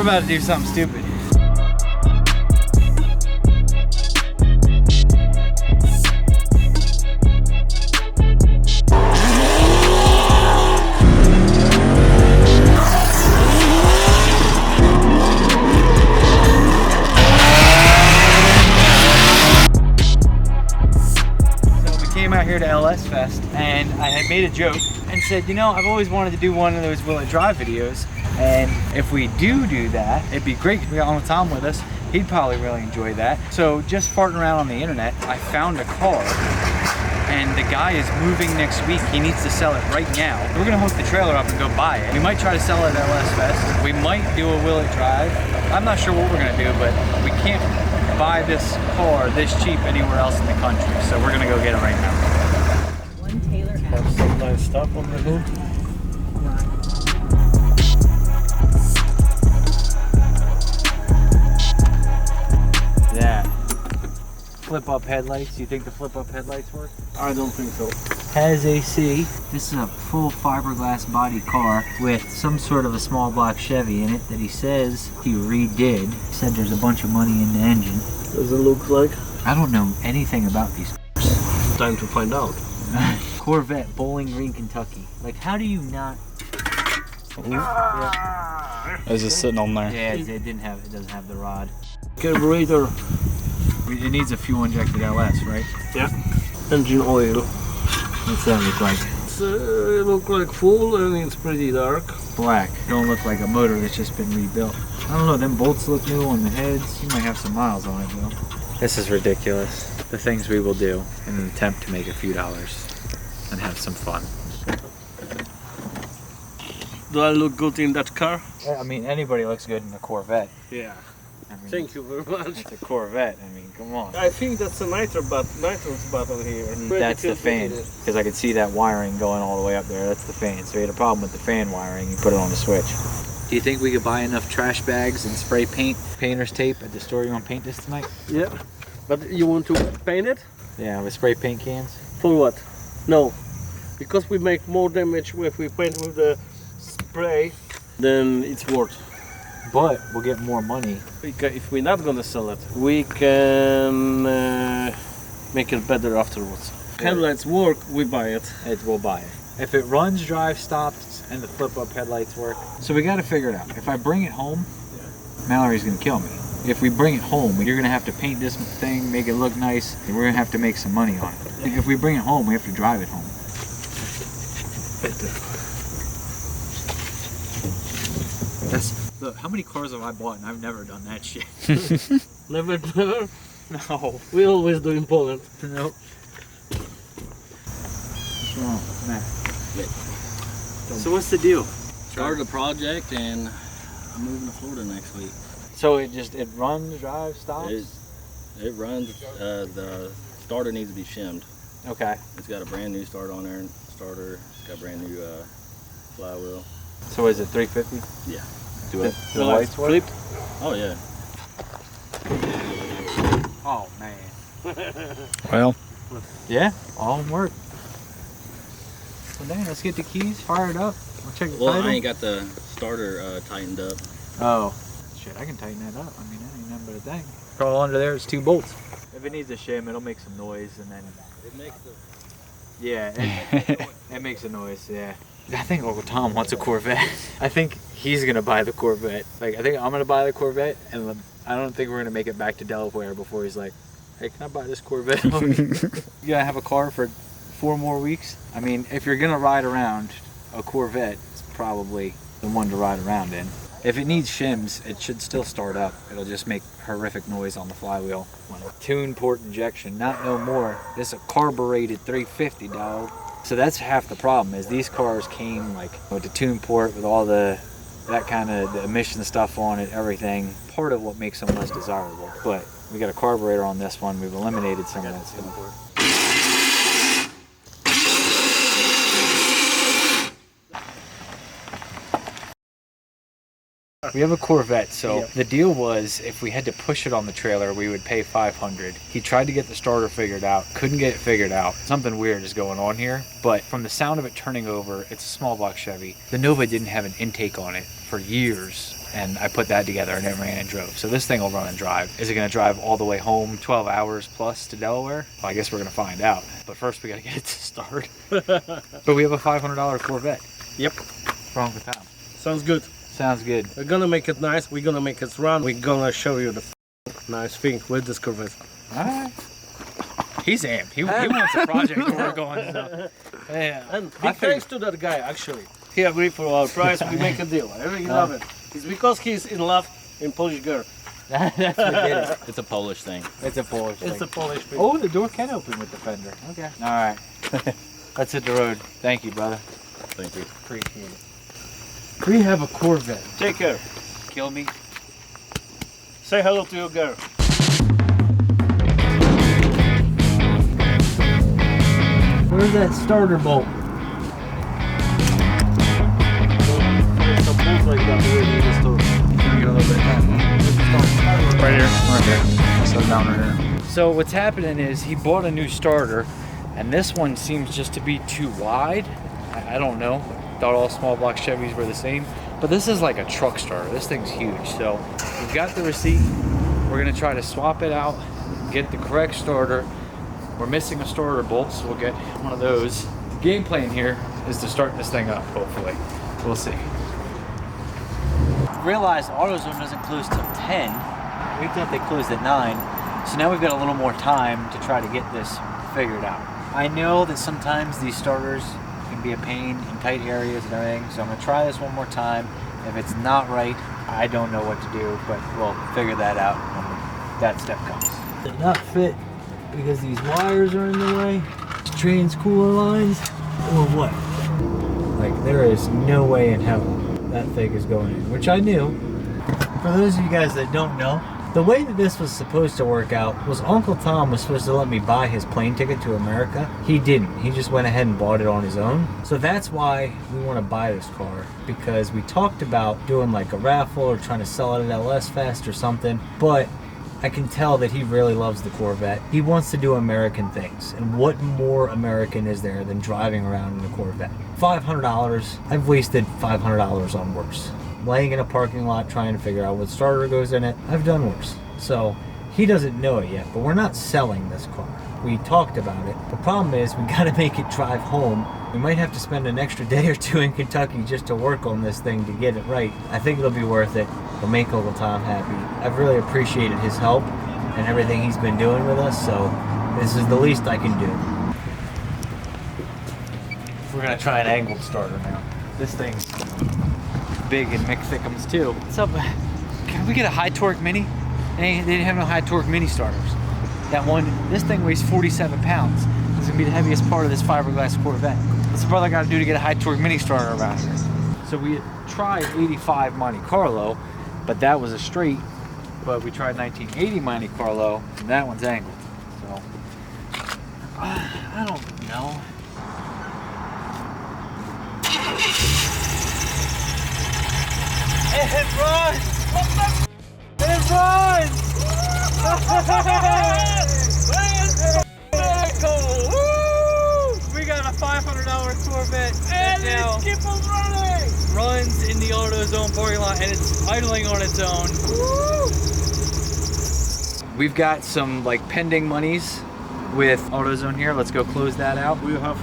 We're about to do something stupid. Out here to LS Fest, and I had made a joke and said, you know, I've always wanted to do one of those will it drive videos, and if we do that, it'd be great. We got Uncle Tom with us. He'd probably really enjoy that. So just farting around on the internet, I found a car, and the guy is moving next week. He needs to sell it right now. We're gonna hook the trailer up and go buy it. We might try to sell it at LS Fest. We might do a will it drive. I'm not sure what we're gonna do, but we can't buy this car this cheap anywhere else in the country, so we're gonna go get it right now. One Taylor Have some nice stuff on the hood. Yeah. Flip up headlights. Do you think the flip up headlights work? I don't think so. Has AC. This is a full fiberglass body car with some sort of a small block Chevy in it that he says he redid. He said there's a bunch of money in the engine. Does it look like? I don't know anything about these cars. Time to find out. Corvette, Bowling Green, Kentucky. Like, how do you not? Yeah. It's just sitting on there. Yeah, it doesn't have the rod. Carburetor. It needs a fuel injected LS, right? Yeah. Engine oil. What's that look like? It looks like full and it's pretty dark. Black. Don't look like a motor that's just been rebuilt. I don't know, them bolts look new on the heads. You might have some miles on it though. This is ridiculous. The things we will do in an attempt to make a few dollars and have some fun. Do I look good in that car? I mean, anybody looks good in a Corvette. Yeah. I mean, Thank you very much. It's a Corvette. I mean, come on. I think that's a nitrous button here. That's the fan, because I could see that wiring going all the way up there. That's the fan. So you had a problem with the fan wiring. You put it on the switch. Do you think we could buy enough trash bags and spray paint, painter's tape at the store? You want to paint this tonight? Yeah. But you want to paint it? Yeah, with spray paint cans. For what? No. Because we make more damage if we paint with the spray than it's worth. But we'll get more money. If we're not gonna sell it, we can make it better afterwards. Headlights work, we buy it. We'll buy it. If it runs, drives, stops, and the flip-up headlights work. So we got to figure it out. If I bring it home, Mallory's gonna kill me. If we bring it home, you're gonna have to paint this thing, make it look nice, and we're gonna have to make some money on it. If we bring it home, we have to drive it home. Look, how many cars have I bought and I've never done that shit? Never? No. We always do in Poland. Nope. What's wrong? Matt. So what's the deal? Started the project and I'm moving to Florida next week. So it runs, drives, stops? It runs. The starter needs to be shimmed. Okay. It's got a brand new starter on there. Starter. It's got a brand new flywheel. So is it 350? Yeah. Do it. The lights work? Oh yeah. Oh man. Well. Yeah, all of them work. So dang, let's get the keys, fire it up. I'll check the Well, title. I ain't got the starter tightened up. Oh. Shit, I can tighten that up. I mean, that ain't nothing but a thing. All under there is 2 bolts. If it needs a shim, it'll make some noise and then... It makes the... Yeah, it makes a noise, yeah. I think Uncle Tom wants a Corvette. I think he's gonna buy the Corvette. Like, I think I'm gonna buy the Corvette, and I don't think we're gonna make it back to Delaware before he's like, hey, can I buy this Corvette? You gotta have a car for 4 more weeks? I mean, if you're gonna ride around, a Corvette is probably the one to ride around in. If it needs shims, it should still start up. It'll just make horrific noise on the flywheel. Tune port injection, not no more. This is a carbureted 350, dog. So that's half the problem, is these cars came like with the tune port with all that kind of the emission stuff on it, everything. Part of what makes them less desirable. But we got a carburetor on this one. We've eliminated some of that stuff. We have a Corvette, so the deal was if we had to push it on the trailer, we would pay $500. He tried to get the starter figured out, couldn't get it figured out. Something weird is going on here, but from the sound of it turning over, it's a small block Chevy. The Nova didn't have an intake on it for years. and I put that together and it ran and drove. So this thing will run and drive. Is it gonna drive all the way home 12 hours plus to Delaware? Well, I guess we're gonna find out. But first we gotta get it to start. But we have a $500 Corvette. Yep. What's wrong with that? Sounds good. Sounds good. We're gonna make it nice. We're gonna make it run. We're gonna show you the nice thing with this Corvette. All right. He's amped. He wants a project to work on. So. Yeah. And big thanks to that guy, actually. He agreed for our price. We make a deal. I really love it. It's because he's in love in Polish girl. That's what did it. It's a Polish thing. It's a Polish thing. It's a Polish thing. Oh, the door can open with the fender. Okay. All right. Let's hit the road. Thank you, brother. Thank you. Appreciate it. We have a Corvette. Take care. Kill me. Say hello to your girl. Where's that starter bolt? Right here. So down right here. So what's happening is he bought a new starter, and this one seems just to be too wide. I don't know. Thought all small block Chevys were the same, but this is like a truck starter. This thing's huge. So we've got the receipt. We're gonna try to swap it out, get the correct starter. We're missing a starter bolt, so we'll get one of those. Game plan here is to start this thing up, hopefully. We'll see. Realized AutoZone doesn't close till 10. We thought they closed at 9. So now we've got a little more time to try to get this figured out. I know that sometimes these starters can be a pain in tight areas and everything, so I'm gonna try this one more time. If it's not right, I don't know what to do, but we'll figure that out when that step comes. Did not fit because these wires are in the way. Trans cooler lines or what? Like, there is no way in hell that thing is going in, which I knew. For those of you guys that don't know, the way that this was supposed to work out was Uncle Tom was supposed to let me buy his plane ticket to America. He didn't. He just went ahead and bought it on his own. So that's why we want to buy this car, because we talked about doing like a raffle or trying to sell it at LS Fest or something, but I can tell that he really loves the Corvette. He wants to do American things. And what more American is there than driving around in a Corvette? $500. I've wasted $500 on worse. Laying in a parking lot trying to figure out what starter goes in it. I've done worse. So he doesn't know it yet, but we're not selling this car. We talked about it. The problem is we gotta make it drive home. We might have to spend an extra day or two in Kentucky just to work on this thing to get it right. I think it'll be worth it. It'll make Uncle Tom happy. I've really appreciated his help and everything he's been doing with us, so this is the least I can do. We're gonna try an angled starter now. This thing's big and McThickums too. What's up? Can we get a high torque mini? They didn't have no high torque mini starters. That one, this thing weighs 47 pounds. It's gonna be the heaviest part of this fiberglass Corvette. What's the brother gotta do to get a high torque mini starter around here? So we tried 85 Monte Carlo, but that was a straight. But we tried 1980 Monte Carlo, and that one's angled. So, I don't know. It runs! It runs! We got a $500 Corvette and now keep on running. Runs in the AutoZone parking lot and it's idling on its own. Woo! We've got some like pending monies with AutoZone here. Let's go close that out. We have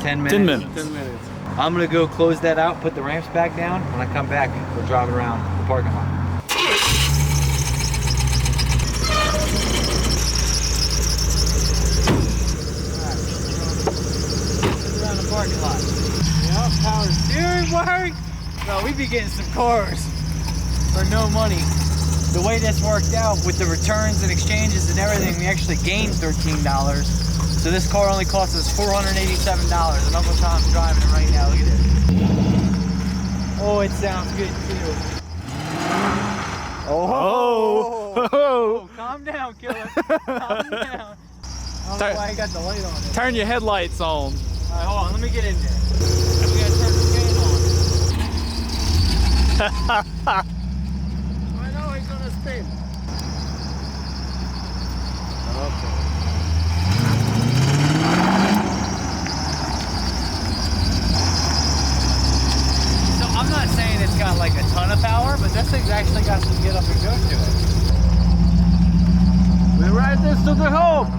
10 minutes. 10 minutes. I'm gonna go close that out, put the ramps back down. When I come back, we'll drive it around the parking lot. Around the parking lot. Yeah, power steering work. No, we be getting some cars for no money. The way this worked out with the returns and exchanges and everything, we actually gained $13. So this car only cost us $487, and Uncle Tom's driving it right now. Look at this. Oh, it sounds good too. Oh, calm down, killer. Calm down. I don't know why I got the light on it. Turn your headlights on. All right, hold on. Let me get in there. We gotta turn the fan on. I know he's gonna spin. Okay. So I'm not saying it's got like a ton of power, but this thing's He's actually got to get up and go to it. We ride this to the home.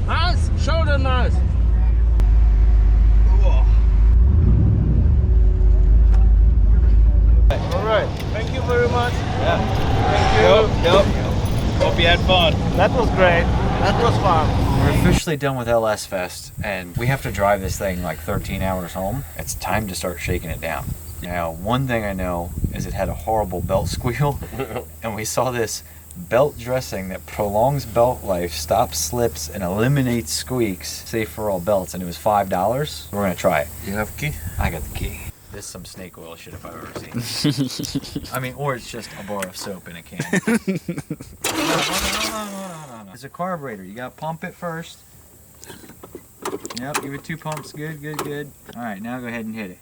Nice, shoulder nice. All right, thank you very much. Yeah. Thank you. Yep. Hope you had fun. That was great. That was fun. We're officially done with LS Fest, and we have to drive this thing like 13 hours home. It's time to start shaking it down. Now, one thing I know is it had a horrible belt squeal, and we saw this belt dressing that prolongs belt life, stops slips, and eliminates squeaks, safe for all belts, and it was $5. We're gonna try it. You have key? I got the key. This is some snake oil shit if I've ever seen. I mean, or it's just a bar of soap in a can. No. It's a carburetor. You gotta pump it first. Yep, give it 2 pumps. Good, good, good. All right, now go ahead and hit it.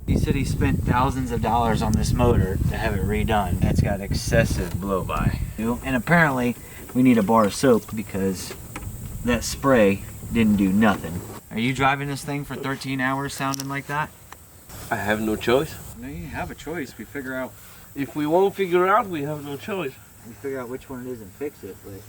He said he spent thousands of dollars on this motor to have it redone. It's got excessive blow-by. And apparently we need a bar of soap because that spray didn't do nothing. Are you driving this thing for 13 hours sounding like that? I have no choice. No, you have a choice. We figure out If we won't figure out, we have no choice. which one it is and fix it. But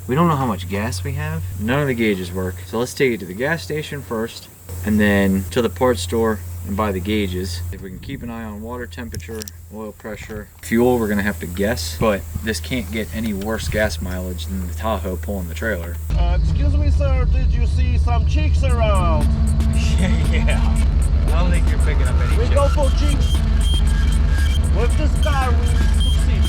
we don't know how much gas we have. None of the gauges work. So let's take it to the gas station first and then to the parts store and buy the gauges. If we can keep an eye on water temperature, oil pressure, fuel, we're gonna have to guess. But this can't get any worse gas mileage than the Tahoe pulling the trailer. Excuse me, sir. Did you see some chicks around? Yeah. I don't think you're picking up any We go for chicks. With this car, we succeed.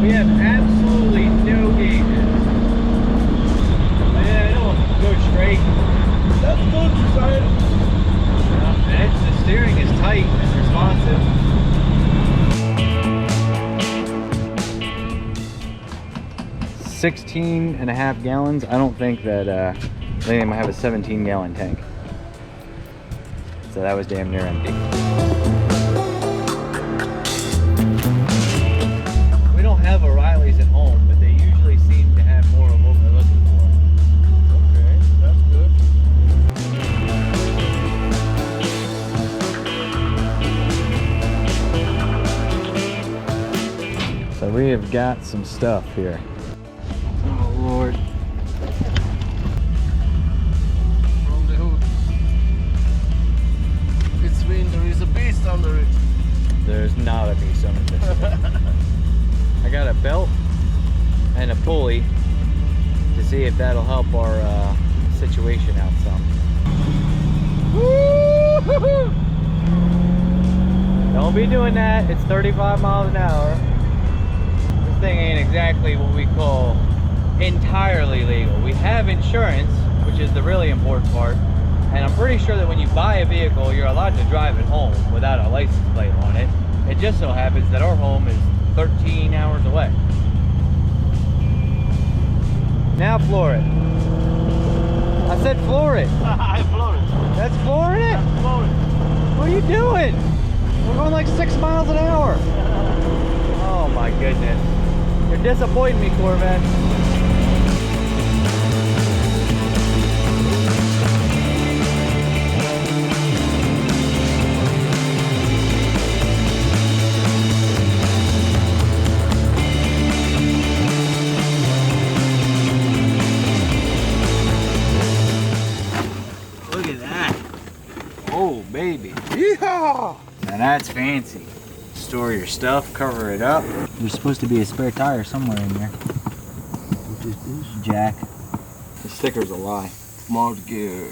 We have absolutely no gauges. Yeah, I don't go straight. That's good, sir. And the steering is tight and responsive. 16.5 gallons. I don't think that I think I might have a 17-gallon tank. So that was damn near empty. We don't have O'Reilly's at home, but they usually seem to have more of what we're looking Okay, that's good. for. So we have We've got some stuff here. Oh Lord. From the hood. It's mean there is a beast under it. There's not a beast under this. I got a belt and a pulley to see if that'll help our situation out some. Don't be doing that. It's 35 miles an hour. This thing ain't exactly what we call entirely legal. We have insurance, which is the really important part. And I'm pretty sure that when you buy a vehicle, you're allowed to drive it home without a license plate on it. It just so happens that our home is 13 hours away. Now floor it. I said floor it. I floored it. That's flooring it? I floored it. What are you doing? We're going like 6 miles an hour. Oh my goodness. You're disappointing me, Corvette. Look at that. Oh, baby. Yeehaw! Now that's fancy. Store your stuff, cover it up. There's supposed to be a spare tire somewhere in there. Which is Jack. The sticker's a lie. Smart gear.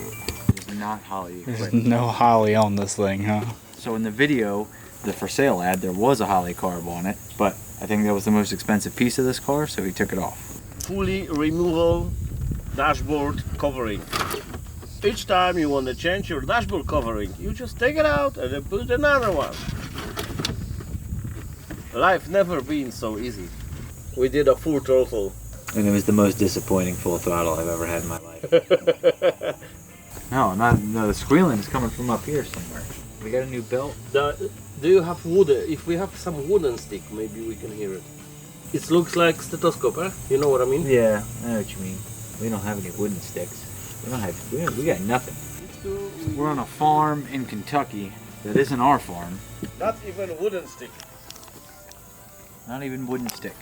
It's not Holly There's equipment. no Holly on this thing, huh? So in the video, the for sale ad, there was a Holly carb on it, but I think that was the most expensive piece of this car, so he took it off. Fully removable dashboard covering. Each time you want to change your dashboard covering, you just take it out and then put another one. Life never been so easy. We did a full throttle. And it was the most disappointing full throttle I've ever had in my life. No, the squealing is coming from up here somewhere. We got a new belt. Do you have wood? If we have some wooden stick, maybe we can hear it. It looks like stethoscope, eh? You know what I mean? Yeah, I know what you mean. We don't have any wooden sticks. We got nothing. We're on a farm in Kentucky that isn't our farm. Not even wooden stick. Not even wooden stick.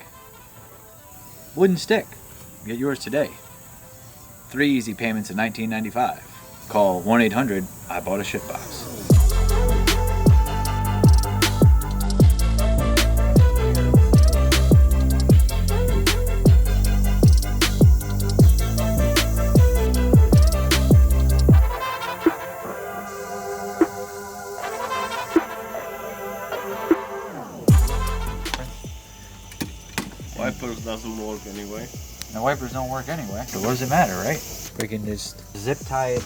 Wooden stick. Get yours today. 3 easy payments of $19.95. Call 1-800 I bought a SHITBOX. Wipers doesn't work anyway. The wipers don't work anyway. So what does it matter, right? We can just zip tie it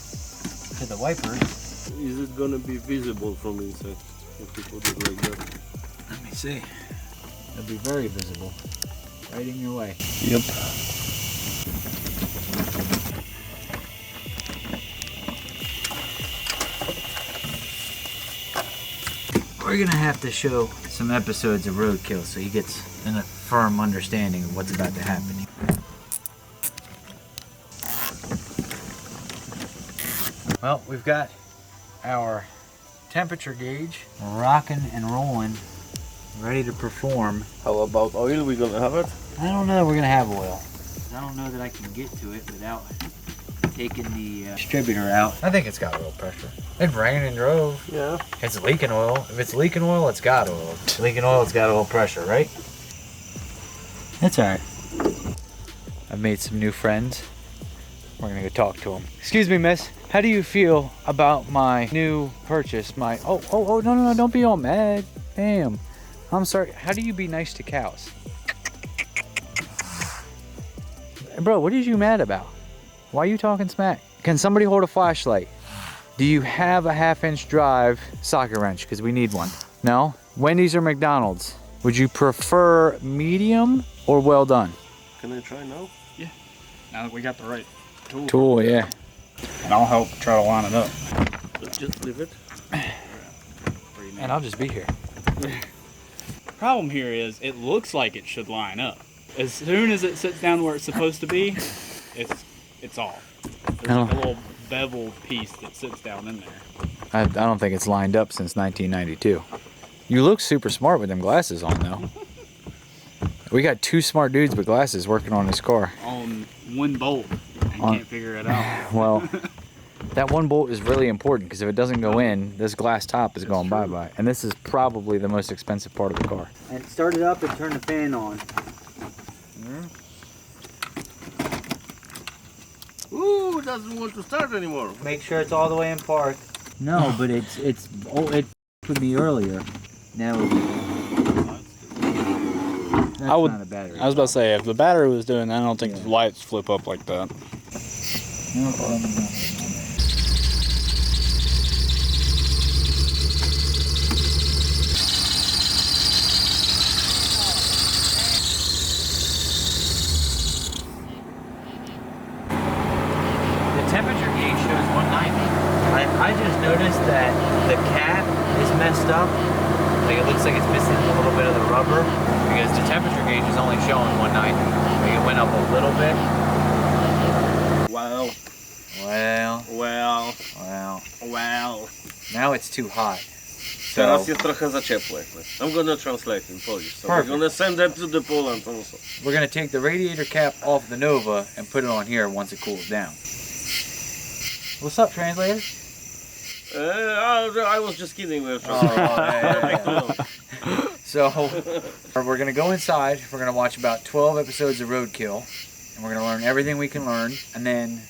to the wipers. Is it gonna be visible from inside if you put it like that? Let me see. It'll be very visible. Right in your way. Yep. We're gonna have to show some episodes of Roadkill so he gets a firm understanding of what's about to happen. Well, we've got our temperature gauge rocking and rolling, ready to perform. How about oil? We gonna have it? I don't know that we're gonna have oil. I don't know that I can get to it without taking the distributor out. I think it's got oil pressure. It rained and drove. Yeah. It's leaking oil. If it's leaking oil, it's got oil. If it's leaking oil, it's got oil pressure, right? That's alright. I've made some new friends. We're gonna go talk to them. Excuse me, miss. How do you feel about my new purchase? No, don't be all mad. Damn. I'm sorry. How do you be nice to cows? Bro, what are you mad about? Why are you talking smack? Can somebody hold a flashlight? Do you have a 1/2-inch drive socket wrench? Because we need one. No? Wendy's or McDonald's? Would you prefer medium or well done? Can I try now? Now that we got the right tool. Tool, yeah. And I'll help try to line it up. Let's just leave it. And I'll just be here. Problem here is, it looks like it should line up. As soon as it sits down where it's supposed to be, it's off. There's like a little bevel piece that sits down in there. I don't think it's lined up since 1992. You look super smart with them glasses on, though. We got two smart dudes with glasses working on this car. On one bolt and can't figure it out. Well, that one bolt is really important because if it doesn't go in, this glass top is going bye-bye. And this is probably the most expensive part of the car. And start it up and turn the fan on. Ooh, it doesn't want to start anymore. Make sure it's all the way in park. No, but it would be earlier. Now that's not a battery. I was about to say, if the battery was doing that, I don't think the lights flip up like that. Temperature gauge shows 190. I just noticed that the cap is messed up. Like it looks like it's missing a little bit of the rubber because the temperature gauge is only showing 190. Like it went up a little bit. Well. Now it's too hot. Teraz jest trochę za ciepłe. I'm gonna translate in Polish. So we're gonna send them to the Poland also. We're gonna take the radiator cap off the Nova and put it on here once it cools down. What's up, translator? I was just kidding with So, we're going to go inside. We're going to watch about 12 episodes of Roadkill. And we're going to learn everything we can learn. And then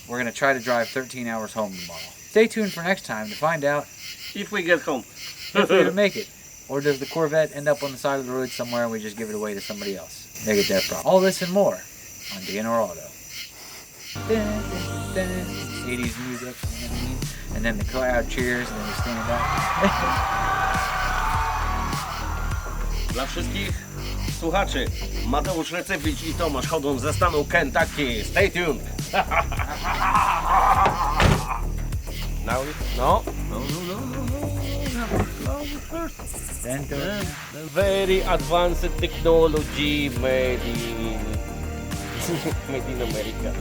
we're going to try to drive 13 hours home tomorrow. Stay tuned for next time to find out if we get home. if we make it. Or does the Corvette end up on the side of the road somewhere and we just give it away to somebody else? Make it their problem. All this and more on DNR Auto. 80s music, you know what I mean? And then the crowd cheers and then we stand up. Dla wszystkich słuchaczy, Mateusz Recypicz i Tomasz chodzą ze stanu Kentucky. Stay tuned. Now no. Very advanced technology made in America.